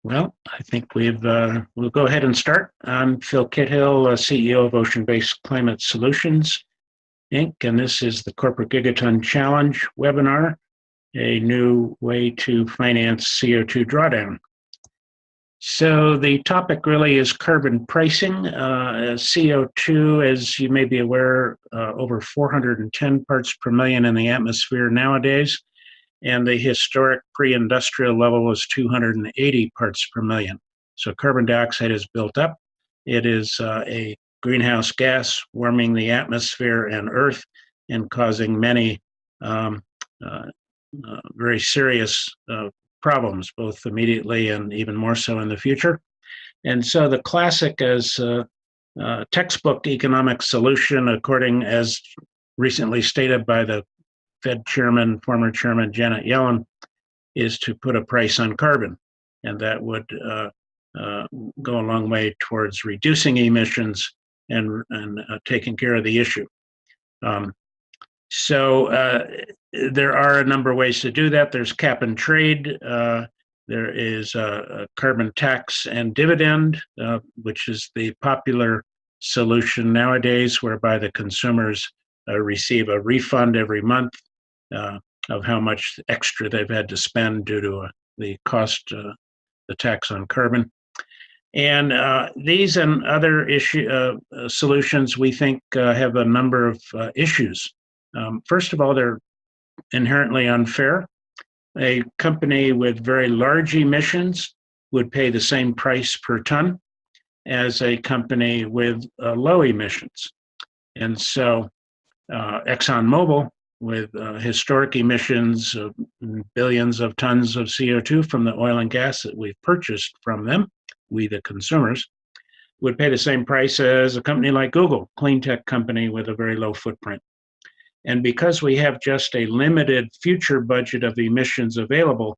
Well, I think we'll go ahead and start. I'm Phil Kithill, CEO of Ocean-Based Climate Solutions, Inc., and this is the Corporate Gigaton Challenge webinar, a new way to finance CO2 drawdown. So the topic really is carbon pricing. CO2, as you may be aware, over 410 parts per million in the atmosphere nowadays, and the historic pre-industrial level was 280 parts per million. So carbon dioxide is built up. It is a greenhouse gas warming the atmosphere and Earth and causing many very serious problems, both immediately and even more so in the future. And so the classic as textbook economic solution, according as recently stated by the Fed chairman, former chairman Janet Yellen, is to put a price on carbon. And that would go a long way towards reducing emissions and taking care of the issue. So there are a number of ways to do that. There's cap and trade. There is a carbon tax and dividend, which is the popular solution nowadays, whereby the consumers receive a refund every month of how much extra they've had to spend due to the cost, the tax on carbon. And these and other solutions, we think, have a number of issues. First of all, they're inherently unfair. A company with very large emissions would pay the same price per ton as a company with low emissions. And so ExxonMobil, with historic emissions of billions of tons of CO2 from the oil and gas that we've purchased from them, we the consumers, would pay the same price as a company like Google, clean tech company with a very low footprint. And because we have just a limited future budget of emissions available,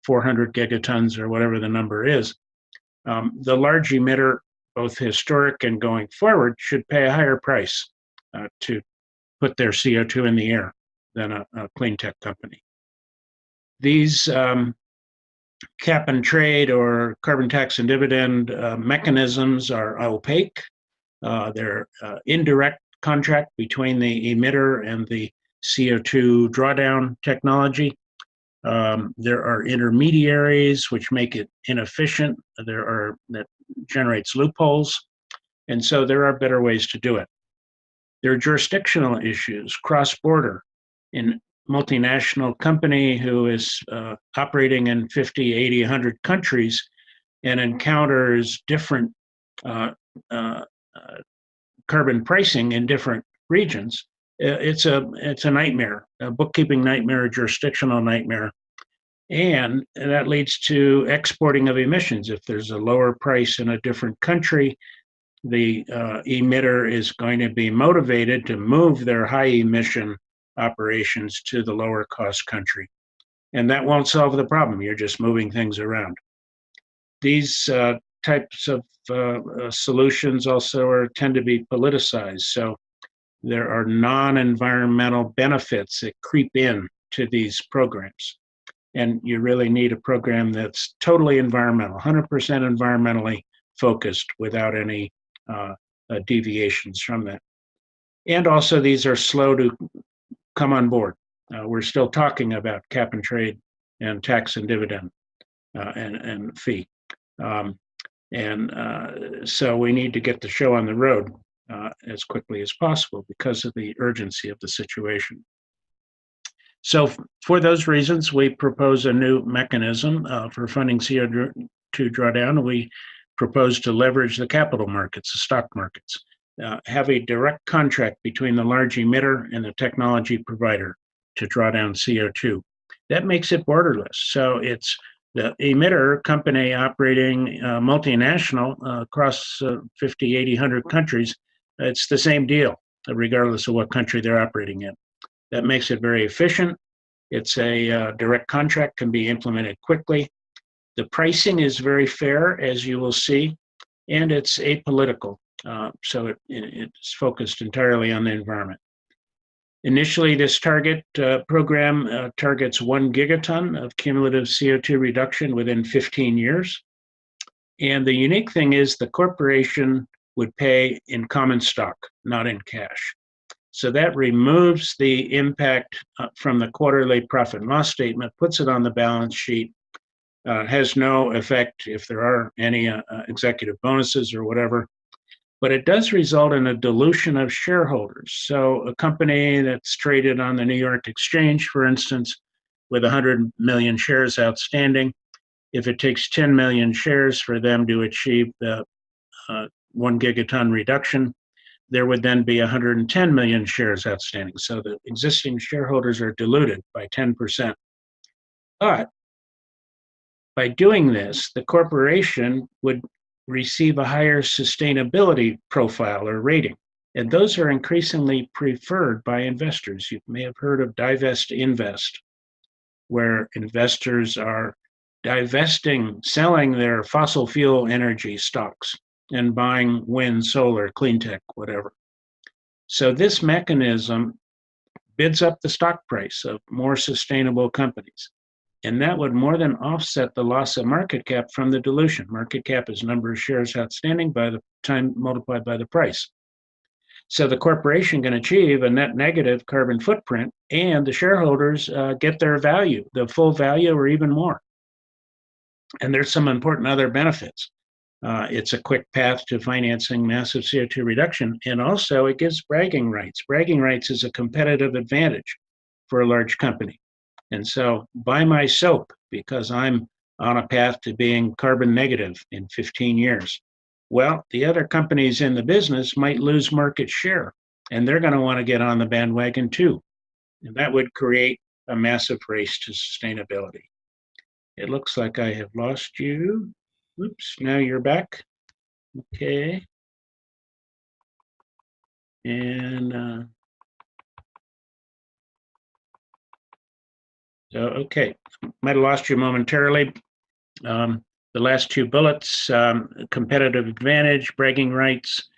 400 gigatons or whatever the number is, the large emitter, both historic and going forward, should pay a higher price to put their CO2 in the air than a clean tech company. These cap and trade or carbon tax and dividend mechanisms are opaque. They're indirect contract between the emitter and the CO2 drawdown technology. There are intermediaries which make it inefficient. That generates loopholes. And so there are better ways to do it. There are jurisdictional issues, cross-border. In multinational company who is operating in 50, 80, 100 countries and encounters different carbon pricing in different regions, it's a nightmare, a bookkeeping nightmare, a jurisdictional nightmare. And that leads to exporting of emissions. If there's a lower price in a different country, the emitter is going to be motivated to move their high emission operations to the lower cost country. And that won't solve the problem. You're just moving things around. These types of solutions also tend to be politicized. So there are non-environmental benefits that creep in to these programs. And you really need a program that's totally environmental, 100% environmentally focused without any deviations from that. And also these are slow to come on board. We're still talking about cap and trade and tax and dividend and fee. So we need to get the show on the road as quickly as possible because of the urgency of the situation. So for those reasons, we propose a new mechanism for funding CO2 drawdown. We propose to leverage the capital markets, the stock markets, have a direct contract between the large emitter and the technology provider to draw down CO2. That makes it borderless. So it's the emitter company operating multinational across 50, 80, 100 countries. It's the same deal, regardless of what country they're operating in. That makes it very efficient. It's a direct contract, can be implemented quickly. The pricing is very fair, as you will see, and it's apolitical. So it's focused entirely on the environment. Initially, this program targets 1 gigaton of cumulative CO2 reduction within 15 years. And the unique thing is the corporation would pay in common stock, not in cash. So that removes the impact from the quarterly profit and loss statement, puts it on the balance sheet, has no effect if there are any executive bonuses or whatever. But it does result in a dilution of shareholders. So a company that's traded on the New York Exchange, for instance, with 100 million shares outstanding, if it takes 10 million shares for them to achieve the 1 gigaton reduction, there would then be 110 million shares outstanding. So the existing shareholders are diluted by 10%. But by doing this, the corporation would receive a higher sustainability profile or rating. And those are increasingly preferred by investors. You may have heard of divest invest, where investors are divesting, selling their fossil fuel energy stocks and buying wind, solar, clean tech, whatever. So this mechanism bids up the stock price of more sustainable companies. And that would more than offset the loss of market cap from the dilution. Market cap is number of shares outstanding by the time multiplied by the price. So the corporation can achieve a net negative carbon footprint, and the shareholders get their value, the full value or even more. And there's some important other benefits. It's a quick path to financing massive CO2 reduction, and also it gives bragging rights. Bragging rights is a competitive advantage for a large company. And so buy my soap because I'm on a path to being carbon negative in 15 years. Well, the other companies in the business might lose market share, and they're going to want to get on the bandwagon too. And that would create a massive race to sustainability. It looks like I have lost you. Oops, now you're back. Okay. And okay, might have lost you momentarily. The last two bullets, competitive advantage, bragging rights,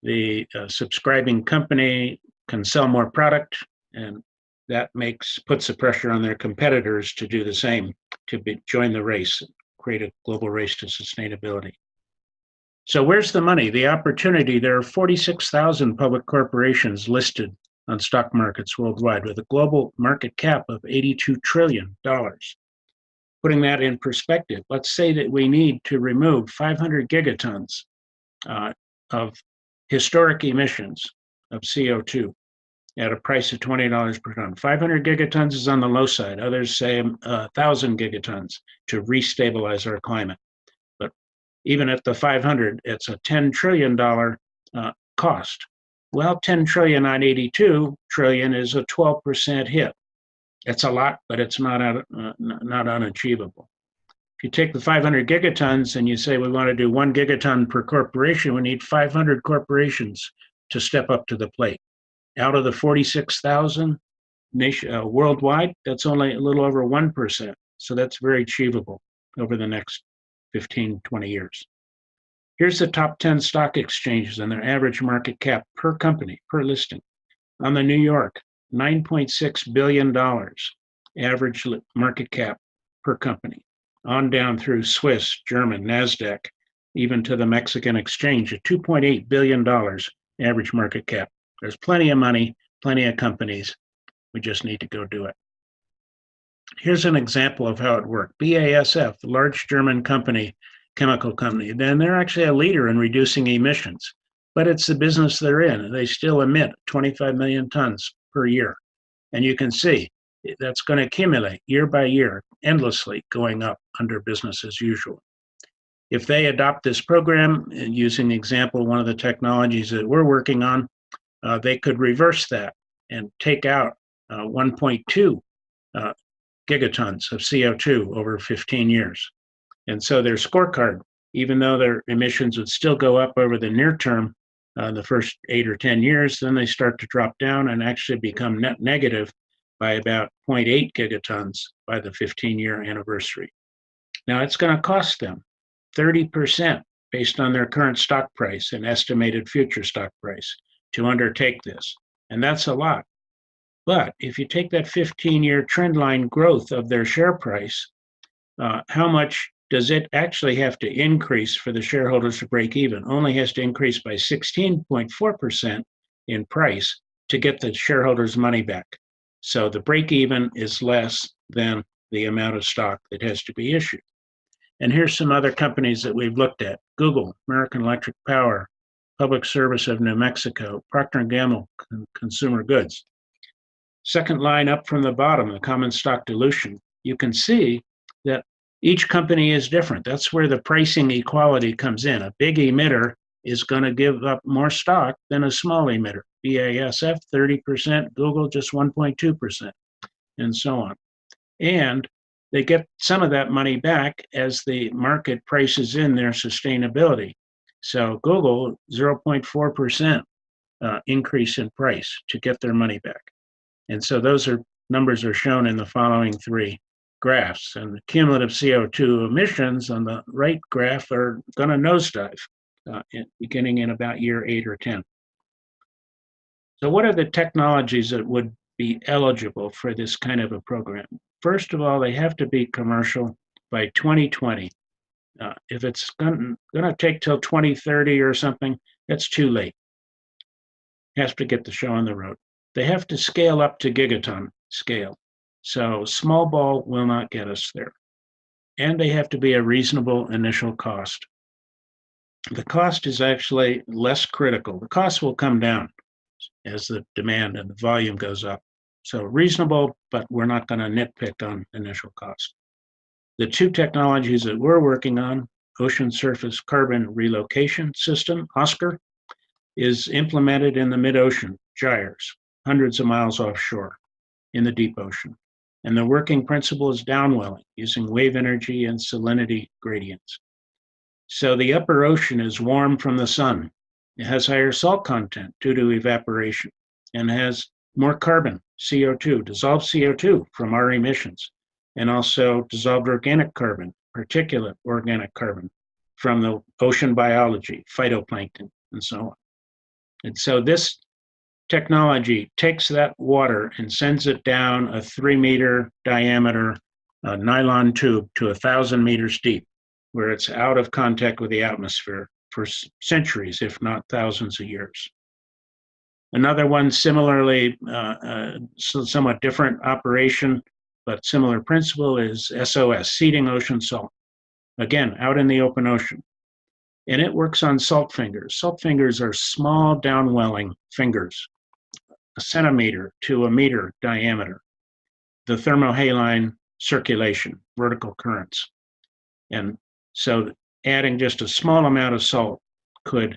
the subscribing company can sell more product, and that puts the pressure on their competitors to do the same, to join the race, create a global race to sustainability. So where's the money, the opportunity? There are 46,000 public corporations listed on stock markets worldwide with a global market cap of $82 trillion. Putting that in perspective, let's say that we need to remove 500 gigatons of historic emissions of CO2 at a price of $20 per ton. 500 gigatons is on the low side. Others say 1,000 gigatons to restabilize our climate. But even at the 500, it's a $10 trillion cost. Well, 10 trillion on 82 trillion is a 12% hit. It's a lot, but it's not unachievable. If you take the 500 gigatons and you say we want to do 1 gigaton per corporation, we need 500 corporations to step up to the plate. Out of the 46,000 worldwide, that's only a little over 1%. So that's very achievable over the next 15, 20 years. Here's the top 10 stock exchanges and their average market cap per company, per listing. On the New York, $9.6 billion average market cap per company. On down through Swiss, German, NASDAQ, even to the Mexican exchange at $2.8 billion average market cap. There's plenty of money, plenty of companies. We just need to go do it. Here's an example of how it worked. BASF, the large German company, chemical company, then they're actually a leader in reducing emissions, but it's the business they're in. They still emit 25 million tons per year. And you can see that's going to accumulate year by year, endlessly going up under business as usual. If they adopt this program, and using the example, one of the technologies that we're working on, they could reverse that and take out 1.2 gigatons of CO2 over 15 years. And so their scorecard, even though their emissions would still go up over the near term, the first 8 or 10 years, then they start to drop down and actually become net negative by about 0.8 gigatons by the 15-year anniversary. Now it's going to cost them 30% based on their current stock price and estimated future stock price to undertake this. And that's a lot. But if you take that 15-year trend line growth of their share price, how much does it actually have to increase for the shareholders to break even? Only has to increase by 16.4% in price to get the shareholders' money back. So the break even is less than the amount of stock that has to be issued. And here's some other companies that we've looked at: Google, American Electric Power, Public Service of New Mexico, Procter & Gamble Consumer Goods. Second line up from the bottom, the common stock dilution. You can see that each company is different. That's where the pricing equality comes in. A big emitter is going to give up more stock than a small emitter. BASF 30%, Google just 1.2%, and so on. And they get some of that money back as the market prices in their sustainability. So Google, 0.4% increase in price to get their money back. And so those numbers are shown in the following three graphs. And the cumulative CO2 emissions on the right graph are going to nosedive beginning in about year 8 or 10. So what are the technologies that would be eligible for this kind of a program? First of all, they have to be commercial by 2020. If it's going to take till 2030 or something, that's too late. Has to get the show on the road. They have to scale up to Gigaton scale. So small ball will not get us there. And they have to be a reasonable initial cost. The cost is actually less critical. The cost will come down as the demand and the volume goes up. So reasonable, but we're not going to nitpick on initial cost. The two technologies that we're working on, Ocean Surface Carbon Relocation System, OSCAR, is implemented in the mid-ocean gyres, hundreds of miles offshore in the deep ocean. And the working principle is downwelling using wave energy and salinity gradients. So the upper ocean is warm from the sun. It has higher salt content due to evaporation and has more carbon, CO2, dissolved CO2 from our emissions, and also dissolved organic carbon, particulate organic carbon from the ocean biology, phytoplankton, and so on. And so this technology takes that water and sends it down a 3-meter diameter nylon tube to 1,000 meters deep, where it's out of contact with the atmosphere for centuries, if not thousands of years. Another one, similarly, somewhat different operation, but similar principle, is SOS, seeding ocean salt. Again, out in the open ocean. And it works on salt fingers. Salt fingers are small downwelling fingers, a centimeter to a meter diameter. The thermohaline circulation, vertical currents. And so adding just a small amount of salt could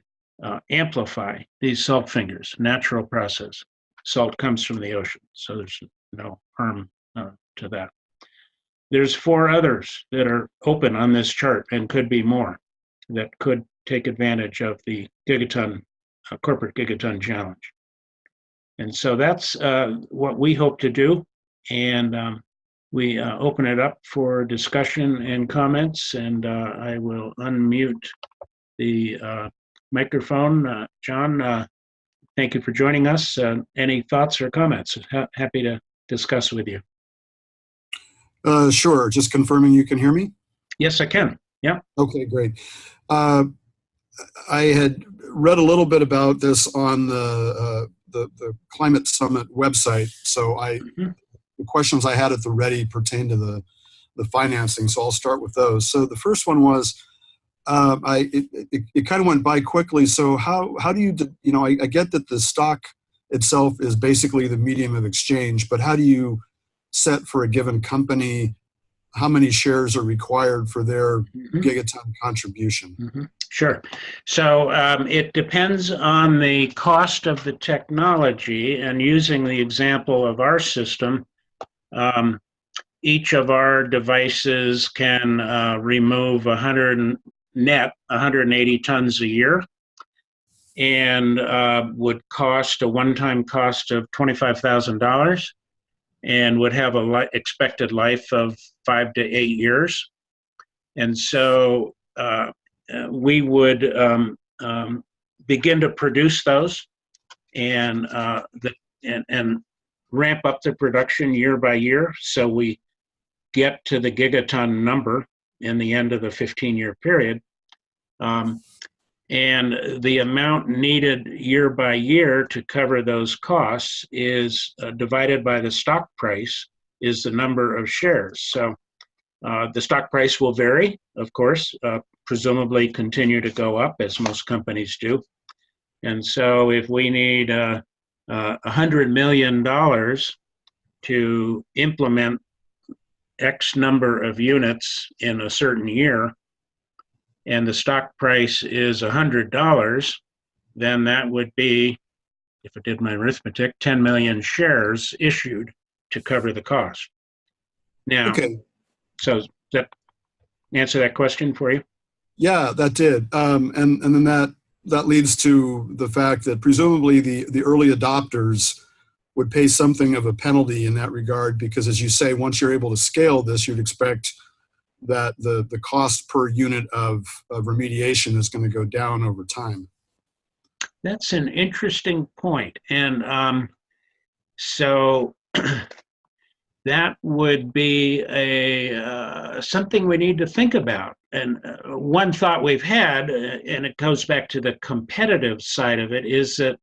amplify these salt fingers, natural process. Salt comes from the ocean, so there's no harm to that. There's 4 others that are open on this chart and could be more that could take advantage of the Gigaton, corporate Gigaton challenge. And so that's what we hope to do. And we open it up for discussion and comments, and I will unmute the microphone. John, thank you for joining us. Any thoughts or comments? Happy to discuss with you. Sure, just confirming you can hear me? Yes, I can. Yeah. Okay, great. I had read a little bit about this on the Climate Summit website, so the questions I had at the ready pertain to the financing, so I'll start with those. So the first one was, it kind of went by quickly, so how do you, I get that the stock itself is basically the medium of exchange, but how do you set for a given company how many shares are required for their Gigaton contribution? Sure. So it depends on the cost of the technology, and using the example of our system, each of our devices can remove 180 tons a year, and would cost a one-time cost of $25,000, and would have a expected life of 5 to 8 years. And so we would begin to produce those and ramp up the production year by year. So we get to the gigaton number in the end of the 15-year period. And the amount needed year by year to cover those costs is divided by the stock price, is the number of shares. So the stock price will vary, of course, presumably continue to go up as most companies do. And so if we need $100 million to implement X number of units in a certain year, and the stock price is $100, then that would be, if I did my arithmetic, 10 million shares issued to cover the cost. Now, Okay. So does that answer that question for you? Yeah, that did. And then that leads to the fact that presumably the early adopters would pay something of a penalty in that regard, because as you say, once you're able to scale this, you'd expect that the cost per unit of remediation is going to go down over time. That's an interesting point. And so that would be something we need to think about. And one thought we've had, and it goes back to the competitive side of it, is that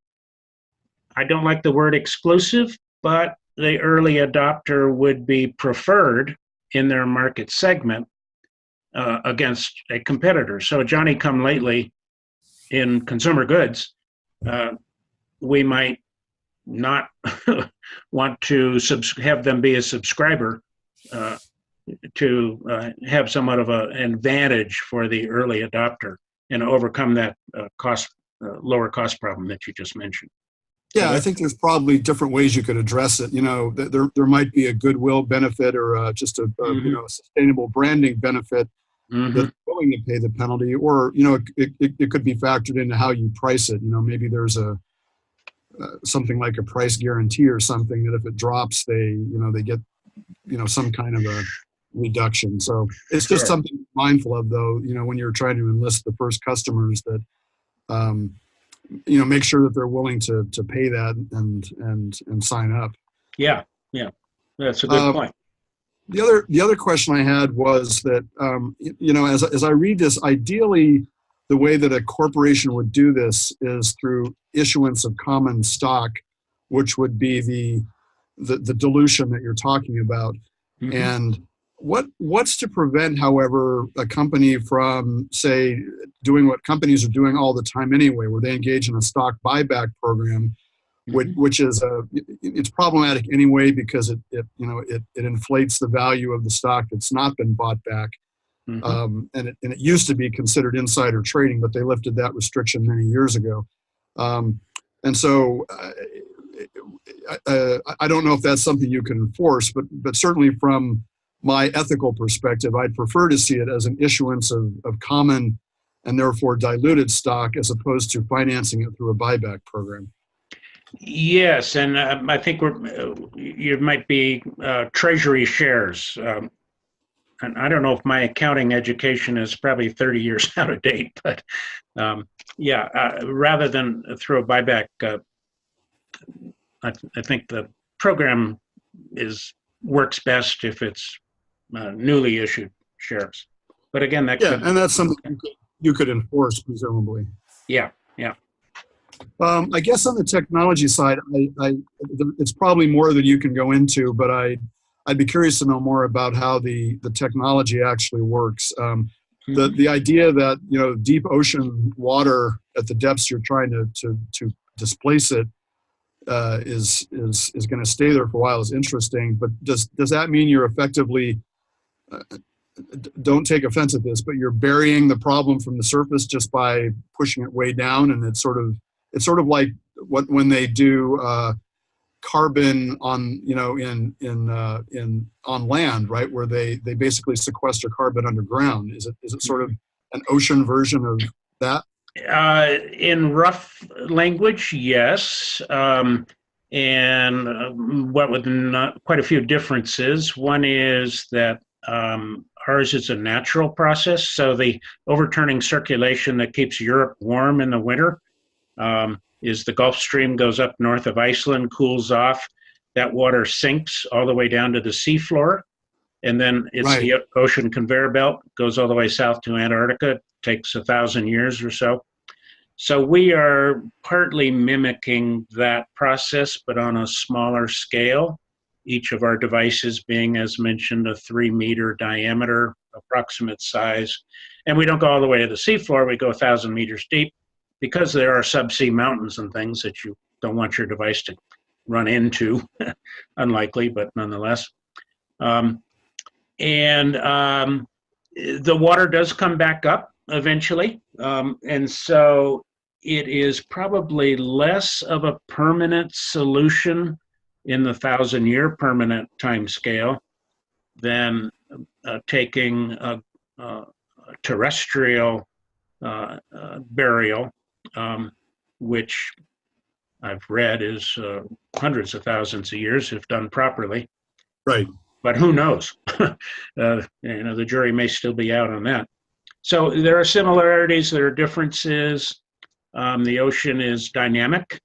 I don't like the word exclusive, but the early adopter would be preferred in their market segment against a competitor. So Johnny-come-lately in consumer goods, we might not want to have them be a subscriber to have somewhat of an advantage for the early adopter and overcome that lower cost problem that you just mentioned. Yeah, I think there's probably different ways you could address it. You know, there might be a goodwill benefit or just a sustainable branding benefit that's willing to pay the penalty, or it could be factored into how you price it. You know, maybe there's something like a price guarantee or something that if it drops, they get some kind of a reduction. So it's just something to be mindful of, though. You know, when you're trying to enlist the first customers, that make sure that they're willing to pay that and sign up. Yeah, that's a good point. The other question I had was that as I read this, ideally the way that a corporation would do this is through issuance of common stock, which would be the dilution that you're talking about. And what's to prevent, however, a company from, say, doing what companies are doing all the time anyway, where they engage in a stock buyback program, which is it's problematic anyway, because it inflates the value of the stock that's not been bought back. And it used to be considered insider trading, but they lifted that restriction many years ago. And so I don't know if that's something you can enforce, but certainly from my ethical perspective, I'd prefer to see it as an issuance of common and therefore diluted stock, as opposed to financing it through a buyback program. Yes, and I think you might be treasury shares. And I don't know if my accounting education is probably 30 years out of date, but rather than through a buyback, I think the program works best if it's newly issued shares. But again, and that's something you could enforce, presumably. Yeah. I guess on the technology side, it's probably more than you can go into, but I'd be curious to know more about how the technology actually works. The idea that deep ocean water at the depths you're trying to displace it is going to stay there for a while is interesting. But does that mean you're effectively don't take offense at this, but you're burying the problem from the surface just by pushing it way down? And it's sort of like when they do carbon on on land, right, where they basically sequester carbon underground. Is it sort of an ocean version of that? In rough language, yes. And what with quite a few differences. One is that ours is a natural process, so the overturning circulation that keeps Europe warm in the winter is the Gulf Stream goes up north of Iceland, cools off. That water sinks all the way down to the seafloor. And then it's Right. the ocean conveyor belt, goes all the way south to Antarctica, takes 1,000 years or so. So we are partly mimicking that process, but on a smaller scale. Each of our devices being, as mentioned, a 3-meter diameter, approximate size. And we don't go all the way to the seafloor, we go 1,000 meters deep because there are subsea mountains and things that you don't want your device to run into. Unlikely, but nonetheless. The water does come back up eventually. And so it is probably less of a permanent solution in the 1,000-year permanent time scale than taking a terrestrial burial, which I've read is hundreds of thousands of years if done properly. Right. But who knows? The jury may still be out on that. So there are similarities, there are differences. The ocean is dynamic,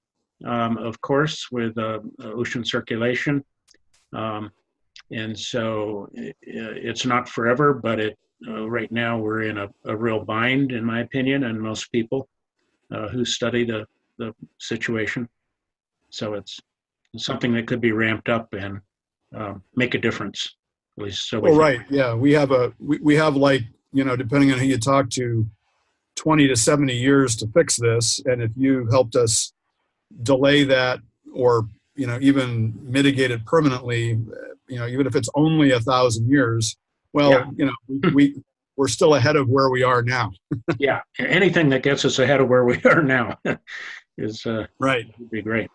of course, with ocean circulation. And so it's not forever, but right now we're in a real bind, in my opinion, and most people who study the situation. So it's something that could be ramped up and make a difference, at least so. Well, right. Yeah, we have like, depending on who you talk to, 20 to 70 years to fix this. And if you helped us delay that or, even mitigate it permanently, even if it's only 1,000 years, well, yeah. We're still ahead of where we are now. Yeah. Anything that gets us ahead of where we are now is right. Would be great.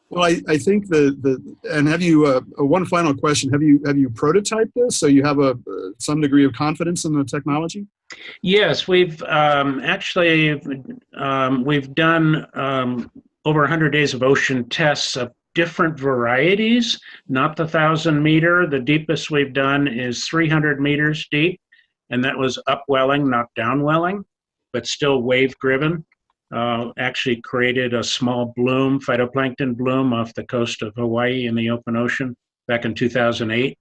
Well, I think and have you one final question? Have you prototyped this so you have some degree of confidence in the technology? Yes, we've actually we've done over 100 days of ocean tests of different varieties. Not the 1,000-meter. The deepest we've done is 300 meters deep, and that was upwelling, not downwelling, but still wave-driven. Actually created a small bloom, phytoplankton bloom, off the coast of Hawaii in the open ocean back in 2008.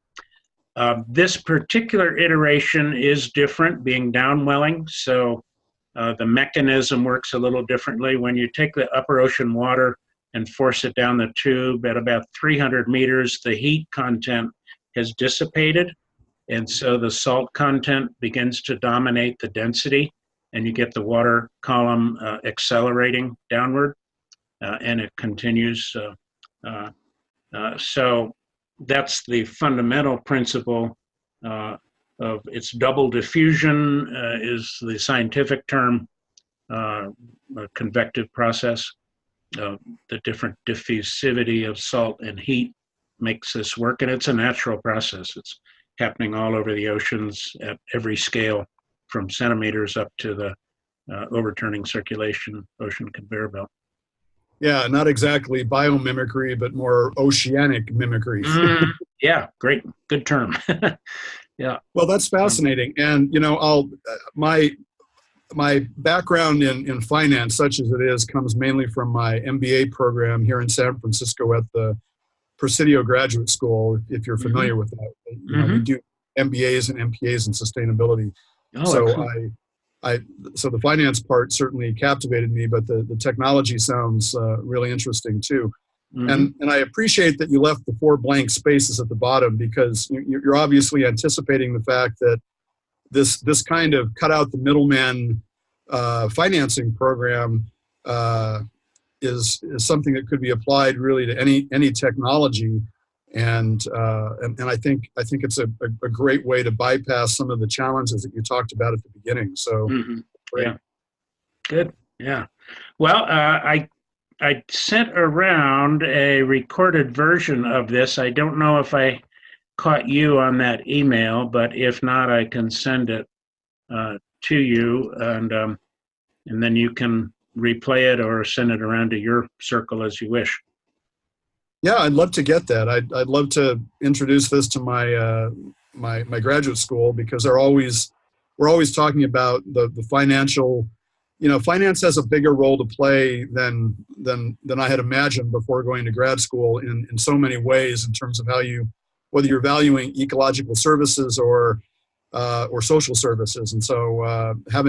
This particular iteration is different, being downwelling, so the mechanism works a little differently. When you take the upper ocean water and force it down the tube at about 300 meters, the heat content has dissipated, and so the salt content begins to dominate the density, and you get the water column accelerating downward, and it continues. So that's the fundamental principle of its double diffusion is the scientific term, a convective process. The different diffusivity of salt and heat makes this work, and it's a natural process. It's happening all over the oceans at every scale, from centimeters up to the overturning circulation ocean conveyor belt. Yeah, not exactly biomimicry, but more oceanic mimicry. Yeah, great, good term. Yeah. Well, that's fascinating, and my background in finance, such as it is, comes mainly from my MBA program here in San Francisco at the Presidio Graduate School. If you're familiar with that, we do MBAs and MPAs in sustainability. Oh, so excellent. So the finance part certainly captivated me, but the technology sounds really interesting too. And I appreciate that you left the 4 blank spaces at the bottom, because you're obviously anticipating the fact that this kind of cut out the middleman financing program is something that could be applied really to any technology. And I think it's a great way to bypass some of the challenges that you talked about at the beginning. So, yeah, good. Yeah. Well, I sent around a recorded version of this. I don't know if I caught you on that email, but if not, I can send it to you, and then you can replay it or send it around to your circle as you wish. Yeah, I'd love to get that. I'd love to introduce this to my my graduate school, because we're always talking about the financial. Finance has a bigger role to play than I had imagined before going to grad school in so many ways, in terms of how you whether you're valuing ecological services or social services. And so having